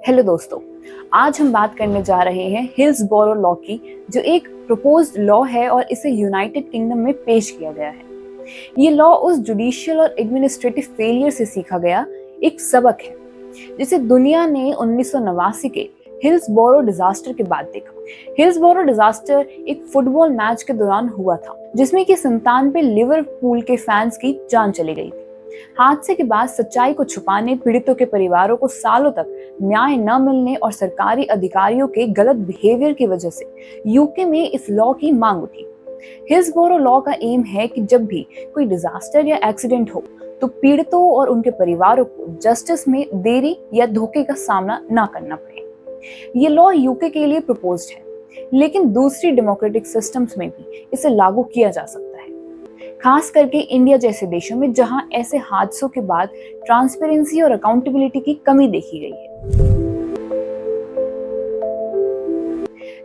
Hello दोस्तों, आज हम बात करने जा रहे हैं हिल्सबोरो लॉ की, जो एक प्रपोज्ड लॉ है और इसे यूनाइटेड किंगडम में पेश किया गया है। ये लॉ उस जुडिशियल और एडमिनिस्ट्रेटिव फेलियर से सीखा गया एक सबक है, जिसे दुनिया ने 1989 के हिल्सबोरो डिजास्टर के बाद देखा। हिल्सबोरो डिजास्टर एक फुटबॉल मैच के दौरान हुआ था, जिसमें कि 97 लिवरपूल के फैंस की जान चली गई थी। हादसे के बाद सच्चाई को छुपाने, पीड़ितों के परिवारों को सालों तक न्याय न मिलने और सरकारी अधिकारियों के गलत बिहेवियर की वजह से यूके में इस लॉ की मांग उठी। हिल्सबोरो लॉ का एम है कि जब भी कोई डिजास्टर या एक्सीडेंट हो तो पीड़ितों और उनके परिवारों को जस्टिस में देरी या धोखे का सामना न करना पड़े। ये लॉ यूके के लिए प्रपोज्ड है, लेकिन दूसरी डेमोक्रेटिक सिस्टम्स में भी इसे लागू किया जा सकता है, खास करके इंडिया जैसे देशों में जहां ऐसे हादसों के बाद ट्रांसपेरेंसी और अकाउंटेबिलिटी की कमी देखी गई है।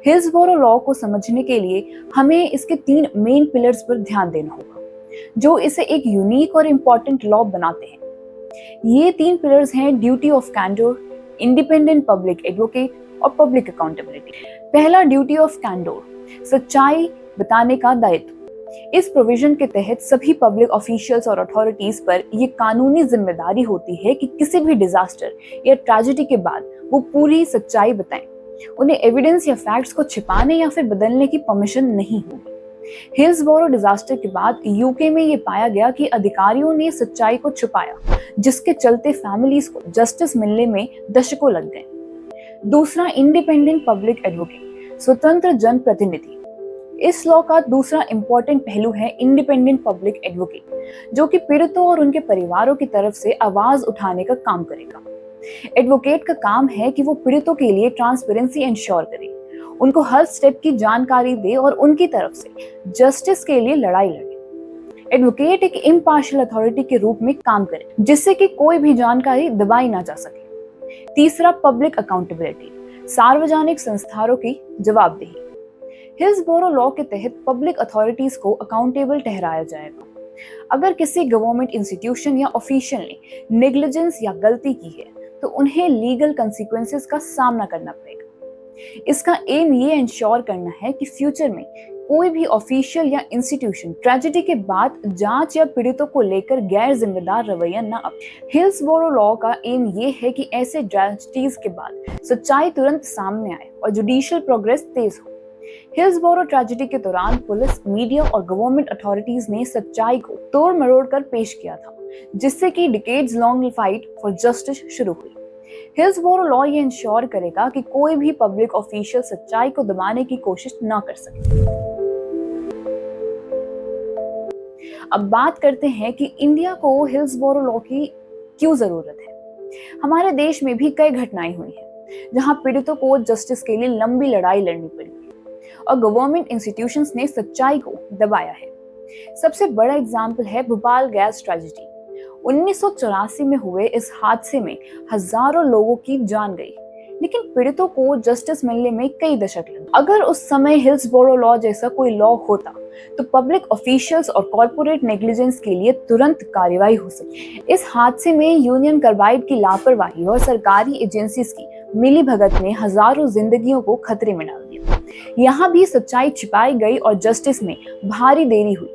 हिल्सबोरो लॉ को समझने के लिए हमें इसके 3 मेन पिलर्स पर ध्यान देना होगा, जो इसे एक यूनिक और इम्पोर्टेंट लॉ बनाते हैं। ये 3 पिलर्स हैं duty of candour, independent public advocate और पब्लिक अकाउंटेबिलिटी। पहला, ड्यूटी ऑफ कैंडोर, सच्चाई बताने का दायित्व। इस प्रोविजन के तहत सभी पब्लिक ऑफिशियल्स और अथॉरिटीज पर यह कानूनी जिम्मेदारी होती है कि किसी भी डिजास्टर या ट्रेजेडी के बाद वो पूरी सच्चाई बताएं। उन्हें एविडेंस या फैक्ट्स को छिपाने या फिर बदलने की परमिशन नहीं होगी। हिल्सबोरो डिजास्टर के बाद यूके में ये पाया गया कि अधिकारियों ने सच्चाई को छुपाया, जिसके चलते फैमिलीज को जस्टिस मिलने में दशकों लग गए। दूसरा, इंडिपेंडेंट पब्लिक एडवोकेट, स्वतंत्र जन प्रतिनिधि। इस लॉ का दूसरा इंपॉर्टेंट पहलू है इंडिपेंडेंट पब्लिक एडवोकेट, जो कि पीड़ितों और उनके परिवारों की तरफ से आवाज उठाने का काम करेगा। एडवोकेट का काम है कि वो पीड़ितों के लिए ट्रांसपेरेंसी इंश्योर करे, उनको हर स्टेप की जानकारी दे और उनकी तरफ से जस्टिस के लिए लड़ाई लड़े। एडवोकेट एक इम्पार्शियल अथॉरिटी के रूप में काम करे, जिससे कि कोई भी जानकारी दबाई ना जा सके। तीसरा, पब्लिक अकाउंटेबिलिटी, सार्वजनिक संस्थानों की जवाबदेही। हिल्सबोरो लॉ के तहत पब्लिक अथॉरिटीज को अकाउंटेबल ठहराया जाएगा। अगर किसी गवर्नमेंट इंस्टीट्यूशन या ऑफिशियल ने नेग्लिजेंस या गलती की है तो उन्हें लीगल कंसिक्वेंसेस का सामना करना पड़ेगा। इसका एम ये इंश्योर करना है कि फ्यूचर में कोई भी ऑफिशियल या इंस्टीट्यूशन ट्रेजेडी के बाद जांच या पीड़ितों को लेकर गैर जिम्मेदार रवैया न अपनाए। हिल्सबोरो लॉ का एम ये है कि ऐसे ट्रेजेडीज के बाद सच्चाई तुरंत सामने आए और जुडिशियल प्रोग्रेस तेज हो। हिल्सबोरो ट्रेजेडी के दौरान पुलिस, मीडिया और गवर्नमेंट अथॉरिटीज ने सच्चाई को तोड़ मरोड़ कर पेश किया था, जिससे कि decades long fight for justice शुरू हुई। हिल्सबोरो लॉ ये इंश्योर करेगा कि कोई भी पब्लिक ऑफिशियल सच्चाई को दबाने की कोशिश न कर सके। अब बात करते हैं कि इंडिया को हिल्सबोरो लॉ की क्यों जरूरत है। हमारे देश में भी कई घटनाएं हुई हैं जहां पीड़ितों को जस्टिस के लिए लंबी लड़ाई लड़नी पड़ी और गवर्नमेंट इंस्टीट्यूशंस ने सच्चाई को दबाया है। सबसे बड़ा एग्जाम्पल है भोपाल गैस ट्रेजेडी। 1984 में हुए इस हादसे में हजारों लोगों की जान गई, लेकिन पीड़ितों को जस्टिस मिलने में कई दशक लगे। अगर उस समय हिल्सबोरो लॉ जैसा कोई लॉ होता तो पब्लिक ऑफिशियल्स और कॉर्पोरेट नेग्लिजेंस के लिए तुरंत कार्रवाई हो सकती। इस हादसे में यूनियन कार्बाइड की लापरवाही और सरकारी एजेंसीज की मिलीभगत ने हजारों जिंदगियों को खतरे में डाल दिया। यहाँ भी सच्चाई छिपाई गई और जस्टिस में भारी देरी हुई।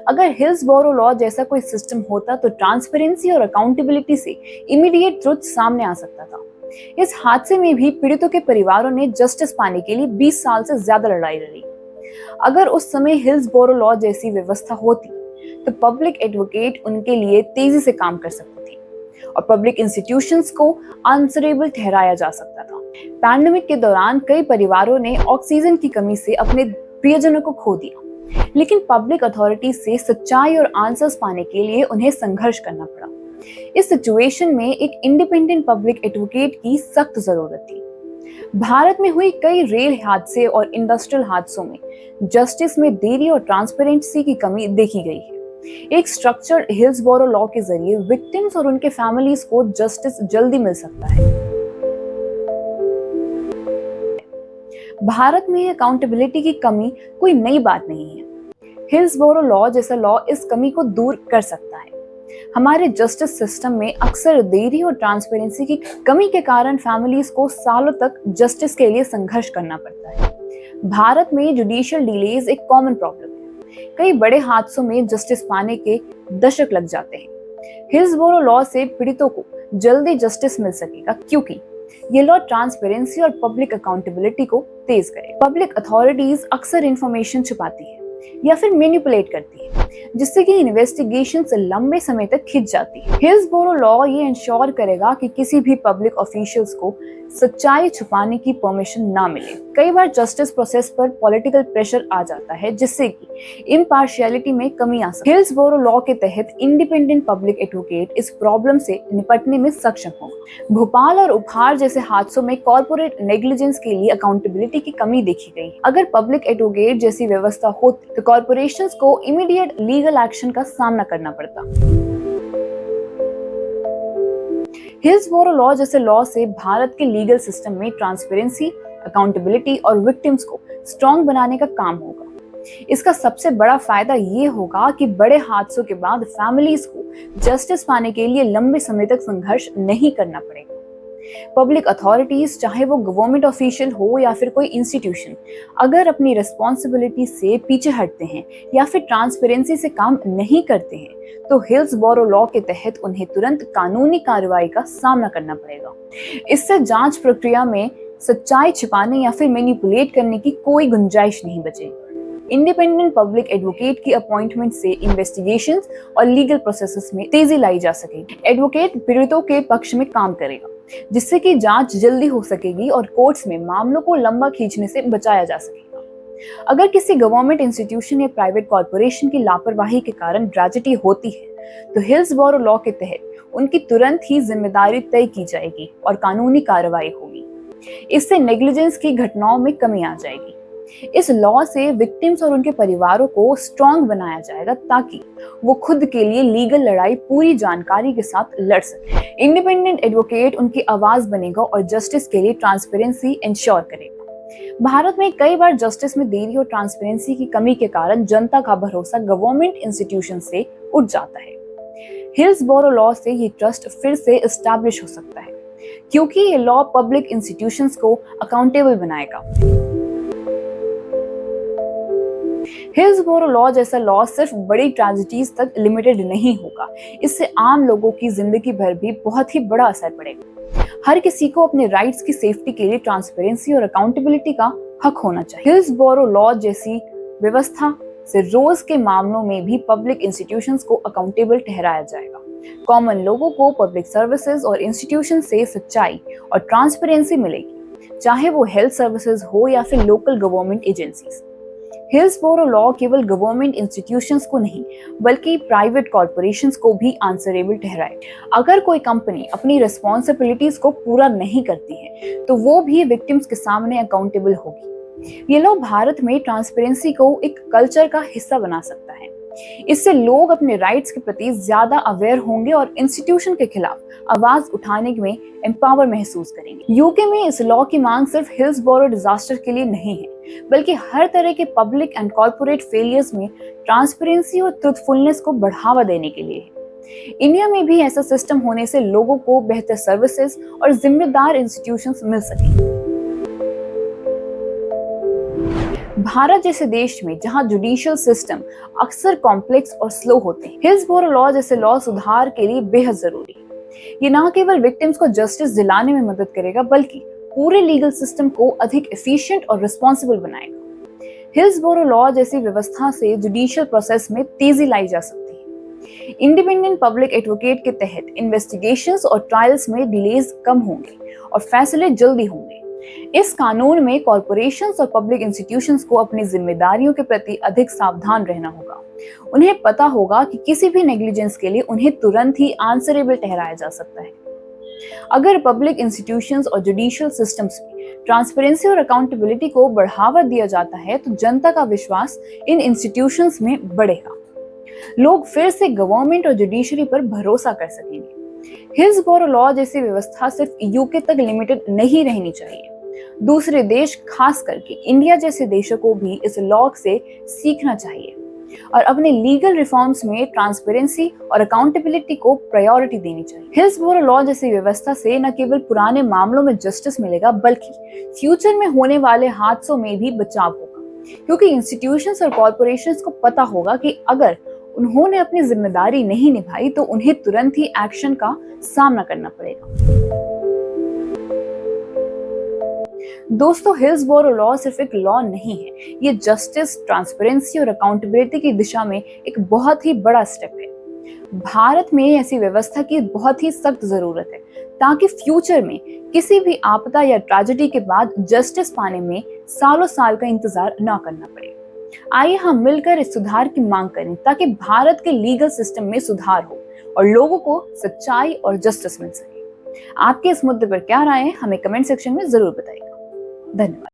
अगर हिल्सबोरो लॉ जैसा कोई सिस्टम होता तो ट्रांसपेरेंसी और अकाउंटेबिलिटी से इमीडिएट ट्रुथ सामने आ सकता था। इस हादसे में भी पीड़ितों के परिवारों ने जस्टिस पाने के लिए 20 साल से ज्यादा लड़ाई लड़ी। अगर उस समय हिल्सबोरो लॉ जैसी व्यवस्था होती तो पब्लिक एडवोकेट उनके लिए तेजी से काम कर सकते थे और पब्लिक इंस्टीट्यूशंस को आंसरेबल ठहराया जा सकता था। पैंडेमिक के दौरान कई परिवारों ने ऑक्सीजन की कमी से अपने प्रियजनों को खो दिया, लेकिन पब्लिक अथॉरिटीज से सच्चाई और आंसर्स पाने के लिए उन्हें संघर्ष करना पड़ा। इस सिचुएशन में एक इंडिपेंडेंट पब्लिक एडवोकेट की सख्त जरूरत थी। भारत में हुई कई रेल हादसे और इंडस्ट्रियल हादसों में जस्टिस में देरी और ट्रांसपेरेंसी की कमी देखी गई है। एक स्ट्रक्चर्ड हिल्सबोरो लॉ के जरिए विक्टिम्स और उनके फैमिलीज को जस्टिस जल्दी मिल सकता है। भारत में अकाउंटेबिलिटी की कमी कोई नई बात नहीं है। हिल्सबोरो लॉ जैसा लॉ इस कमी को दूर कर सकता है। हमारे जस्टिस सिस्टम में अक्सर देरी और ट्रांसपेरेंसी की कमी के कारण फैमिलीज को सालों तक जस्टिस के लिए संघर्ष करना पड़ता है। भारत में जुडिशियल डिलेज एक कॉमन प्रॉब्लम है। कई बड़े हादसों में जस्टिस पाने के दशक लग जाते हैं। हिल्सबोरो लॉ से पीड़ितों को जल्दी जस्टिस मिल सकेगा क्योंकि ये लॉ ट्रांसपेरेंसी और पब्लिक अकाउंटेबिलिटी को तेज करे। पब्लिक अथॉरिटीज अक्सर इंफॉर्मेशन छुपाती है या फिर मैनिपुलेट करती है, जिससे कि इन्वेस्टिगेशन लंबे समय तक खिंच जाती है। हिल्सबोरो लॉ ये इंश्योर करेगा कि किसी भी पब्लिक ऑफिशियल्स को सच्चाई छुपाने की परमिशन ना मिले। कई बार जस्टिस प्रोसेस पर पॉलिटिकल प्रेशर आ जाता है, जिससे कि इम्पार्शियलिटी में कमी आ सकती है। हिल्सबोरो लॉ के तहत इंडिपेंडेंट पब्लिक एडवोकेट इस प्रॉब्लम से निपटने में सक्षम होगा। भोपाल और उपहार जैसे हादसों में कॉर्पोरेट नेग्लिजेंस के लिए अकाउंटेबिलिटी की कमी देखी गई। अगर पब्लिक एडवोकेट जैसी व्यवस्था होती तो कॉर्पोरेशंस को इमीडिएट लीगल एक्शन का सामना करना पड़ता। हिल्सबोरो लॉ जैसे लॉ से भारत के लीगल सिस्टम में ट्रांसपेरेंसी, अकाउंटेबिलिटी और विक्टिम्स को स्ट्रॉन्ग बनाने का काम होगा। इसका सबसे बड़ा फायदा ये होगा कि बड़े हादसों के बाद फैमिलीज को जस्टिस पाने के लिए लंबे समय तक संघर्ष नहीं करना पड़ेगा। पब्लिक अथॉरिटीज, चाहे वो गवर्नमेंट ऑफिशियल हो या फिर कोई इंस्टीट्यूशन, अगर अपनी रिस्पॉन्सिबिलिटी से पीछे हटते हैं या फिर ट्रांसपेरेंसी से काम नहीं करते हैं तो हिल्सबोरो लॉ के तहत उन्हें तुरंत कानूनी कार्रवाई का सामना करना पड़ेगा। इससे जांच प्रक्रिया में सच्चाई छिपाने या फिर मैनिपुलेट करने की कोई गुंजाइश नहीं बचेगी। इंडिपेंडेंट पब्लिक एडवोकेट की अपॉइंटमेंट से इन्वेस्टिगेशंस और लीगल प्रोसेसेस में तेजी लाई जा सकेगी। एडवोकेट पीड़ितों के पक्ष में काम करेगा, जिससे कि जांच जल्दी हो सकेगी और कोर्ट्स में मामलों को लंबा खींचने से बचाया जा सकेगा। अगर किसी गवर्नमेंट इंस्टीट्यूशन या प्राइवेट कॉर्पोरेशन की लापरवाही के कारण ट्रेजेडी होती है तो हिल्सबोरो लॉ के तहत उनकी तुरंत ही जिम्मेदारी तय की जाएगी और कानूनी कार्रवाई होगी। इससे नेग्लिजेंस की घटनाओं में कमी आ जाएगी। इस लॉ से विक्टिम्स और उनके परिवारों को स्ट्रॉन्ग बनाया जाएगा ताकि वो खुद के लिए लीगल लड़ाई पूरी जानकारी के साथ लड़ सके। इंडिपेंडेंट एडवोकेट उनकी आवाज बनेगा और जस्टिस के लिए ट्रांसपेरेंसी इंश्योर करेगा। भारत में कई बार जस्टिस में देरी और ट्रांसपेरेंसी की कमी के कारण जनता का भरोसा गवर्नमेंट इंस्टीट्यूशन से उठ जाता है। हिल्सबोरो लॉ से ये ट्रस्ट फिर से एस्टैब्लिश हो सकता है क्योंकि ये लॉ पब्लिक इंस्टीट्यूशंस को अकाउंटेबल बनाएगा। हिल्सबोरो लॉ जैसा लॉ सिर्फ बड़ी ट्रेजेडीज तक लिमिटेड नहीं होगा, इससे आम लोगों की जिंदगी भर भी बहुत ही बड़ा असर पड़ेगा। हर किसी को अपने राइट्स की सेफ्टी के लिए ट्रांसपेरेंसी और अकाउंटेबिलिटी का हक होना चाहिए। हिल्सबोरो लॉ जैसी व्यवस्था से रोज के मामलों में भी पब्लिक इंस्टीट्यूशंस को अकाउंटेबल ठहराया जाएगा। कॉमन लोगों को पब्लिक सर्विसेज और इंस्टीट्यूशन से सच्चाई और ट्रांसपेरेंसी मिलेगी, चाहे वो हेल्थ सर्विसेज हो या फिर local government agencies. Hillsboro law केवल गवर्नमेंट इंस्टीट्यूशंस को नहीं बल्कि प्राइवेट कॉर्पोरेशंस को भी आंसरेबल ठहराए। अगर कोई कंपनी अपनी रिस्पॉन्सिबिलिटीज को पूरा नहीं करती है तो वो भी विक्टिम्स के सामने अकाउंटेबल होगी। ये लॉ भारत में ट्रांसपेरेंसी को एक कल्चर का हिस्सा बना सकता है। इससे लोग अपने राइट्स के प्रति ज्यादा अवेयर होंगे और इंस्टीट्यूशन के खिलाफ आवाज उठाने में एम्पावर महसूस करेंगे। यूके में इस लॉ की मांग सिर्फ हिल्सबोरो डिजास्टर के लिए नहीं है, बल्कि हर तरह के पब्लिक एंड कॉर्पोरेट फेलियर्स में ट्रांसपेरेंसी और ट्रूथफुलनेस को बढ़ावा देने के लिए है। इंडिया में भी ऐसा सिस्टम होने से लोगों को बेहतर सर्विसेज और जिम्मेदार इंस्टीट्यूशंस मिल सकेंगे। भारत जैसे देश में जहां जुडिशियल सिस्टम अक्सर कॉम्प्लेक्स और स्लो होते हैं, हिल्सबोरो लॉ जैसे लॉ सुधार के लिए बेहद जरूरी है। ये न केवल विक्टिम्स को जस्टिस दिलाने में मदद करेगा बल्कि पूरे लीगल सिस्टम को अधिक एफिशिएंट और रिस्पॉन्सिबल बनाएगा। हिल्सबोरो लॉ जैसी व्यवस्था से जुडिशियल प्रोसेस में तेजी लाई जा सकती है। इंडिपेंडेंट पब्लिक एडवोकेट के तहत इन्वेस्टिगेशंस और ट्रायल्स में डिलेज कम होंगे और फैसले जल्दी होंगे। इस कानून में कॉर्पोरेशंस और पब्लिक इंस्टीट्यूशंस को अपनी जिम्मेदारियों के प्रति अधिक सावधान रहना होगा। उन्हें पता होगा कि किसी भी नेग्लिजेंस के लिए उन्हें तुरंत ही आंसरेबल ठहराया जा सकता है। अगर पब्लिक इंस्टीट्यूशंस और जुडिशियल सिस्टम्स में ट्रांसपेरेंसी और अकाउंटेबिलिटी को बढ़ावा दिया जाता है तो जनता का विश्वास इन इंस्टीट्यूशंस में बढ़ेगा। लोग फिर से गवर्नमेंट और जुडिशरी पर भरोसा कर सकेंगे। हिल्सबोरो लॉ जैसी व्यवस्था सिर्फ यूके तक लिमिटेड नहीं रहनी चाहिए। दूसरे देश, खास करके इंडिया जैसे देशों को भी इस लॉ से सीखना चाहिए। और अपने लीगल रिफॉर्म्स में ट्रांसपेरेंसी और अकाउंटेबिलिटी को प्रायोरिटी देनी चाहिए। हिल्सबोरो लॉ जैसी व्यवस्था से न केवल पुराने मामलों में जस्टिस मिलेगा, बल्कि फ्यूचर में होने वाले हादसों में भी बचाव होगा, क्योंकि इंस्टीट्यूशंस और कॉर्पोरेशंस को पता होगा कि अगर उन्होंने अपनी जिम्मेदारी नहीं निभाई तो उन्हें तुरंत ही एक्शन का सामना करना पड़ेगा। दोस्तों, हिल्सबोरो लॉ सिर्फ एक लॉ नहीं है, ये जस्टिस, ट्रांसपेरेंसी और अकाउंटेबिलिटी की दिशा में एक बहुत ही बड़ा स्टेप है। भारत में ऐसी व्यवस्था की बहुत ही सख्त जरूरत है, ताकि फ्यूचर में किसी भी आपदा या ट्रेजेडी के बाद जस्टिस पाने में सालों साल का इंतजार न करना पड़े। आइए हम मिलकर इस सुधार की मांग करें, ताकि भारत के लीगल सिस्टम में सुधार हो और लोगों को सच्चाई और जस्टिस मिल सके। आपके इस मुद्दे पर क्या राय है, हमें कमेंट सेक्शन में जरूर बताइएगा। धन्यवाद।